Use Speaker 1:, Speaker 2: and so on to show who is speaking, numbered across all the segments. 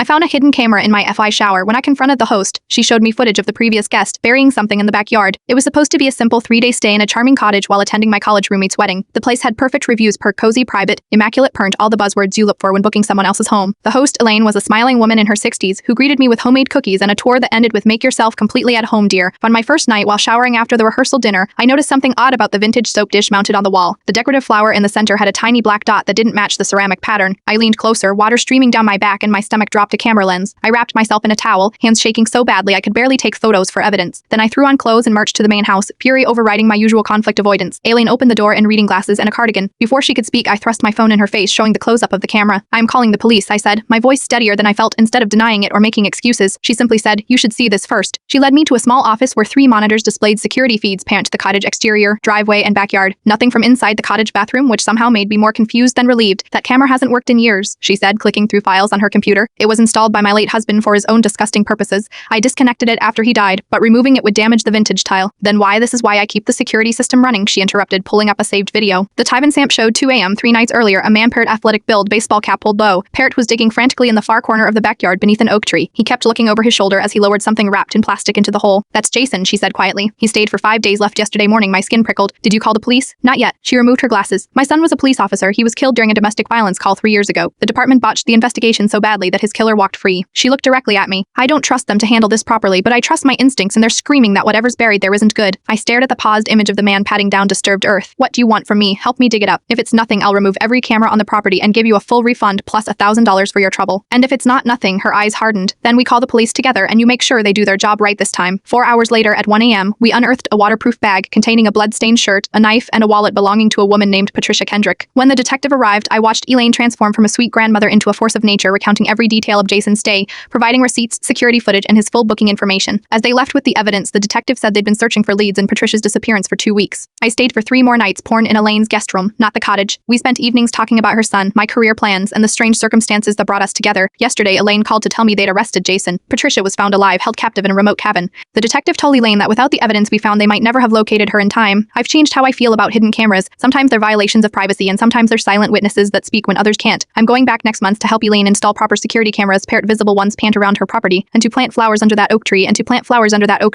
Speaker 1: found a hidden camera in my FI shower. When I confronted the host, she showed me footage of the previous guest burying something in the backyard. It was supposed to be a simple 3-day stay in a charming cottage while attending my college roommate's wedding. The place had perfect reviews per cozy, private, immaculate, pernt, all the buzzwords you look for when booking someone else's home. The host, Elaine, was a smiling woman in her 60s who greeted me with homemade cookies and a tour that ended with "Make yourself completely at home, dear." On my first night, while showering after the rehearsal dinner, I noticed something odd about the vintage soap dish mounted on the wall. The decorative flower in the center had a tiny black dot that didn't match the ceramic pattern. I leaned closer, water streaming down my back, and my stomach dropped a camera lens. I wrapped myself in a towel, hands shaking so badly I could barely take photos for evidence. Then I threw on clothes and marched to the main house, fury overriding my usual conflict avoidance. Aileen opened the door in reading glasses and a cardigan. Before she could speak, I thrust my phone in her face, showing the close-up of the camera. "I'm calling the police," I said, my voice steadier than I felt. Instead of denying it or making excuses, she simply said, "You should see this first." She led me to a small office where 3 monitors displayed security feeds panned the cottage exterior, driveway, and backyard. Nothing from inside the cottage bathroom, which somehow made me more confused than relieved. "That camera hasn't worked in years," she said, clicking through files on her computer. "It was installed by my late husband for his own disgusting purposes. I disconnected it after he died, but removing it would damage the vintage tile." "Then why? This is why I keep the security system running," she interrupted, pulling up a saved video. The time and stamp showed 2 a.m. 3 nights earlier. A man, Parrot, athletic build, baseball cap pulled low. Parrot was digging frantically in the far corner of the backyard beneath an oak tree. He kept looking over his shoulder as he lowered something wrapped in plastic into the hole. "That's Jason," she said quietly. "He stayed for 5 days, left yesterday morning." My skin prickled. "Did you call the police?" "Not yet." She removed her glasses. "My son was a police officer. He was killed during a domestic violence call 3 years ago. The department botched the investigation so badly that his killer walked free." She looked directly at me. "I don't trust them to handle this properly, but I trust my instincts, and they're screaming that whatever's buried there isn't good." I stared at the paused image of the man patting down disturbed earth. "What do you want from me? Help me dig it up. If it's nothing, I'll remove every camera on the property and give you a full refund plus $1,000 for your trouble. And if it's not nothing," her eyes hardened, "then we call the police together and you make sure they do their job right this time." 4 hours later at 1 a.m., we unearthed a waterproof bag containing a blood-stained shirt, a knife, and a wallet belonging to a woman named Patricia Kendrick. When the detective arrived, I watched Elaine transform from a sweet grandmother into a force of nature, recounting every detail of Jason's stay, providing receipts, security footage, and his full booking information. As they left with the evidence, the detective said they'd been searching for leads in Patricia's disappearance for 2 weeks. I stayed for 3 more nights, porn in Elaine's guest room, not the cottage. We spent evenings talking about her son, my career plans, and the strange circumstances that brought us together. Yesterday, Elaine called to tell me they'd arrested Jason. Patricia was found alive, held captive in a remote cabin. The detective told Elaine that without the evidence we found, they might never have located her in time. I've changed how I feel about hidden cameras. Sometimes they're violations of privacy, and sometimes they're silent witnesses that speak when others can't. I'm going back next month to help Elaine install proper security cameras, Parrot visible ones panned around her property, and to plant flowers under that oak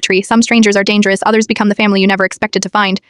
Speaker 1: tree, Some strangers are dangerous, others become the family you never expected to find.